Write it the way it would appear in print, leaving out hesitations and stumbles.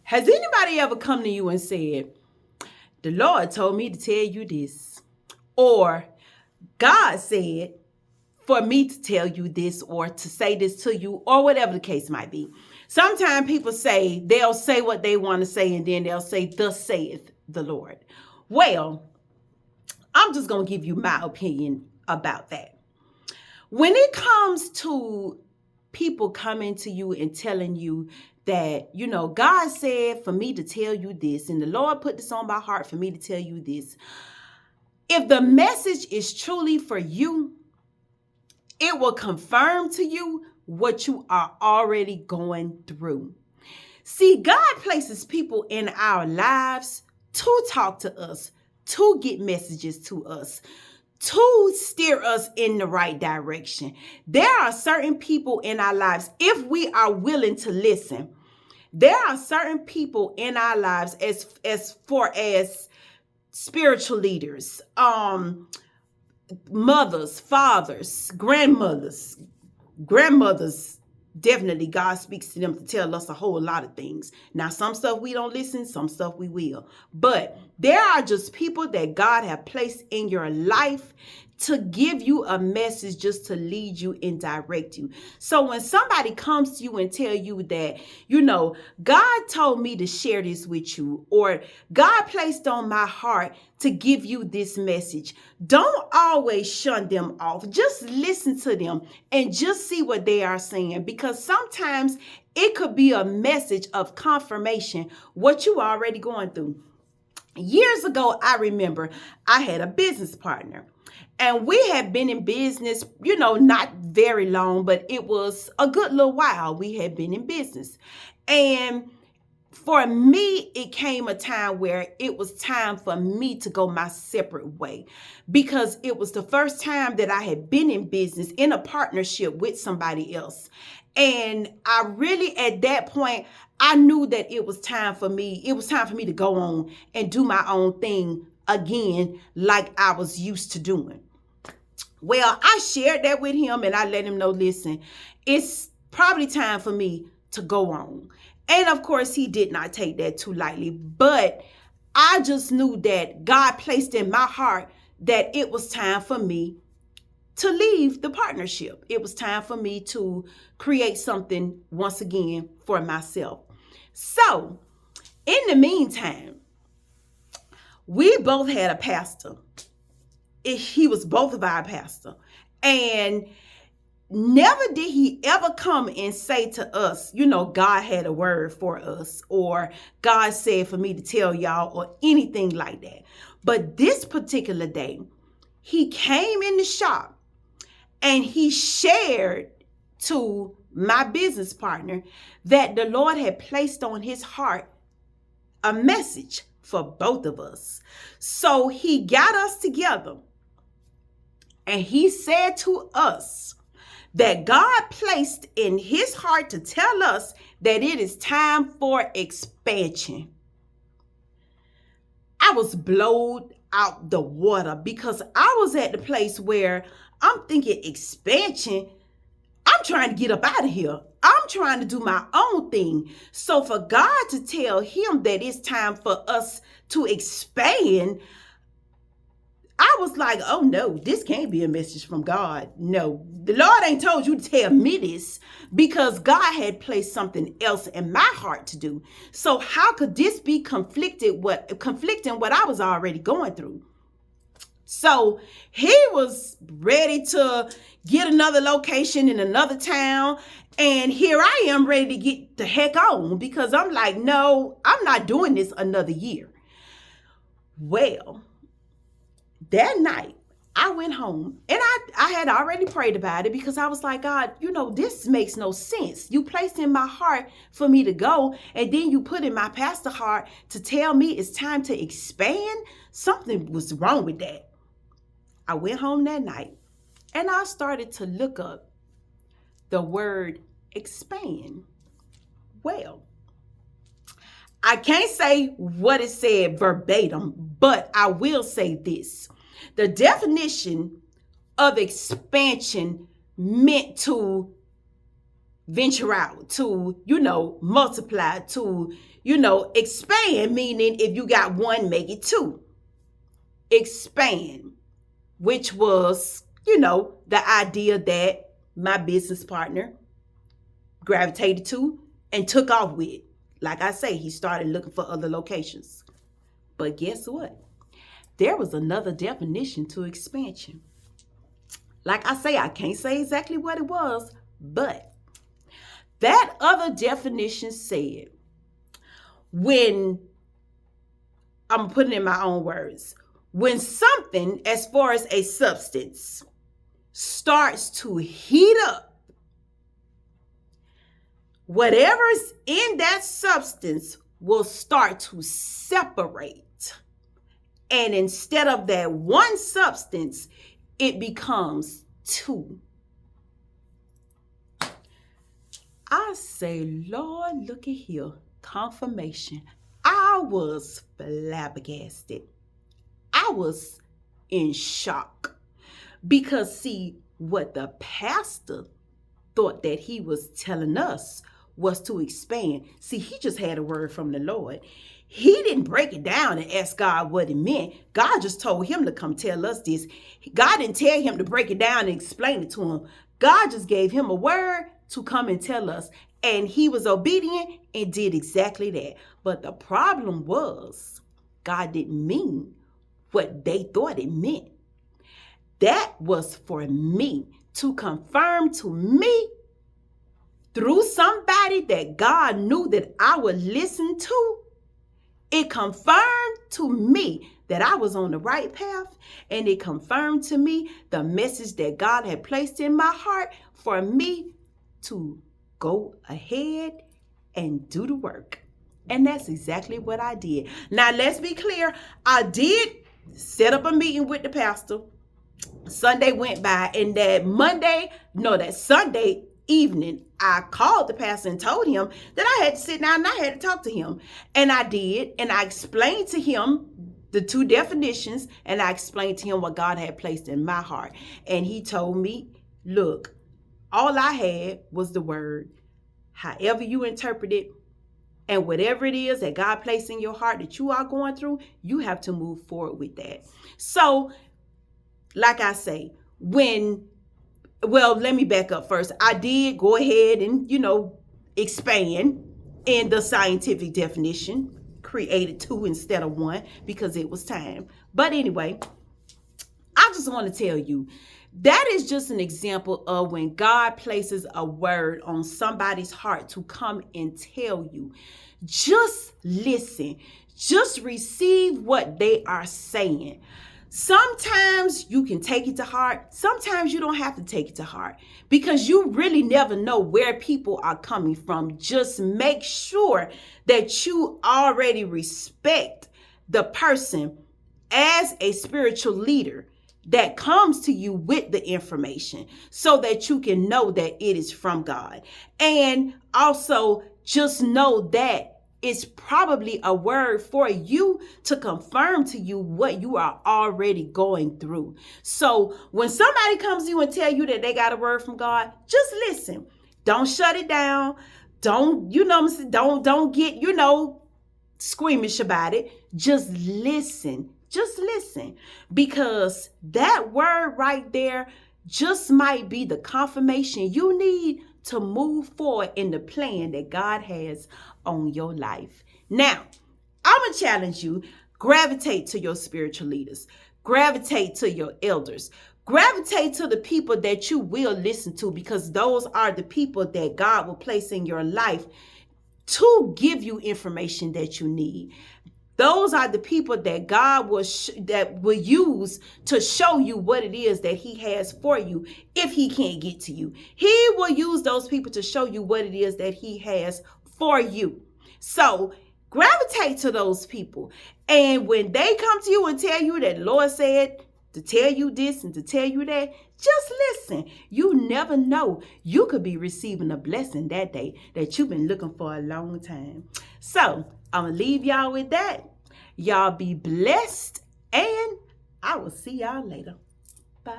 Has anybody ever come to you and said, the Lord told me to tell you this, or God said for me to tell you this, or to say this to you, or whatever the case might be? Sometimes people say, they'll say what they want to say, and then they'll say, thus saith the Lord. Well, I'm just going to give you my opinion about that. When it comes to people coming to you and telling you that, God said for me to tell you this, and the Lord put this on my heart for me to tell you this. If the message is truly for you, it will confirm to you what you are already going through. See, God places people in our lives to talk to us, to get messages to us, to steer us in the right direction. There are certain people in our lives, if we are willing to listen, there are certain people in our lives as far as spiritual leaders, mothers, fathers, grandmothers, definitely God speaks to them to tell us a whole lot of things. Now, some stuff we don't listen, some stuff we will. But there are just people that God have placed in your life to give you a message, just to lead you and direct you. So when somebody comes to you and tell you that, God told me to share this with you, or God placed on my heart to give you this message, don't always shun them off. Just listen to them and just see what they are saying, because sometimes it could be a message of confirmation, what you are already going through. Years ago, I remember I had a business partner, and we had been in business, not very long, but it was a good little while we had been in business. And for me, it came a time where it was time for me to go my separate way, because it was the first time that I had been in business in a partnership with somebody else. And I really, at that point, I knew that it was time for me. It was time for me to go on and do my own thing again, like I was used to doing. Well, I shared that with him, and I let him know, listen, it's probably time for me to go on. And of course, he did not take that too lightly, but I just knew that God placed in my heart that it was time for me to leave the partnership. It was time for me to create something once again for myself. So in the meantime, we both had a pastor. He was both of our pastor. And never did he ever come and say to us, God had a word for us, or God said for me to tell y'all, or anything like that. But this particular day, he came in the shop and he shared to my business partner that the Lord had placed on his heart a message for both of us. So he got us together and he said to us that God placed in his heart to tell us that it is time for expansion. I was blown out the water, because I was at the place where I'm thinking, expansion? I'm trying to get up out of here. I'm trying to do my own thing. So for God to tell him that it's time for us to expand, I was like, oh no, this can't be a message from God. No, the Lord ain't told you to tell me this, because God had placed something else in my heart to do. So how could this be conflicting what I was already going through? So he was ready to get another location in another town. And here I am ready to get the heck on, because I'm like, no, I'm not doing this another year. Well, that night I went home, and I had already prayed about it, because I was like, God, this makes no sense. You placed in my heart for me to go, and then you put in my pastor's heart to tell me it's time to expand. Something was wrong with that. I went home that night and I started to look up the word expand. Well, I can't say what it said verbatim, but I will say this. The definition of expansion meant to venture out, to, multiply, to, expand, meaning if you got one, make it two. Expand, which was, the idea that my business partner gravitated to and took off with. Like I say, he started looking for other locations. But guess what? There was another definition to expansion. Like I say, I can't say exactly what it was, but that other definition said, when, I'm putting it in my own words, when something, as far as a substance, starts to heat up, whatever's in that substance will start to separate. And instead of that one substance, it becomes two. I say, Lord, look at here. Confirmation. I was flabbergasted. I was in shock. Because, see, what the pastor thought that he was telling us was to expand. See, he just had a word from the Lord. He didn't break it down and ask God what it meant. God just told him to come tell us this. God didn't tell him to break it down and explain it to him. God just gave him a word to come and tell us. And he was obedient and did exactly that. But the problem was, God didn't mean what they thought it meant. That was for me to confirm to me through somebody that God knew that I would listen to. It confirmed to me that I was on the right path, and it confirmed to me the message that God had placed in my heart for me to go ahead and do the work. And that's exactly what I did. Now, let's be clear. I did set up a meeting with the pastor. Sunday went by, and that Sunday evening, I called the pastor and told him that I had to sit down and I had to talk to him. And I did. And I explained to him the two definitions, and I explained to him what God had placed in my heart. And he told me, look, all I had was the word. However you interpret it, and whatever it is that God placed in your heart that you are going through, you have to move forward with that. So, like I say, let me back up first. I did go ahead and, expand in the scientific definition, created two instead of one because it was time. But anyway, I just want to tell you, that is just an example of when God places a word on somebody's heart to come and tell you. Just listen. Just receive what they are saying. Sometimes you can take it to heart. Sometimes you don't have to take it to heart because you really never know where people are coming from. Just make sure that you already respect the person as a spiritual leader that comes to you with the information so that you can know that it is from God. And also just know that it's probably a word for you to confirm to you what you are already going through. So when somebody comes to you and tell you that they got a word from God, just listen. Don't shut it down. Don't, don't get, squeamish about it. Just listen. Just listen. Because that word right there just might be the confirmation you need to move forward in the plan that God has on your life. Now, I'm going to challenge you. Gravitate to your spiritual leaders. Gravitate to your elders. Gravitate to the people that you will listen to, because those are the people that God will place in your life to give you information that you need. Those are the people that God will use to show you what it is that he has for you if he can't get to you. He will use those people to show you what it is that he has for you. So gravitate to those people. And when they come to you and tell you that the Lord said to tell you this and to tell you that, just listen. You never know. You could be receiving a blessing that day that you've been looking for a long time. So I'm going to leave y'all with that. Y'all be blessed, and I will see y'all later. Bye.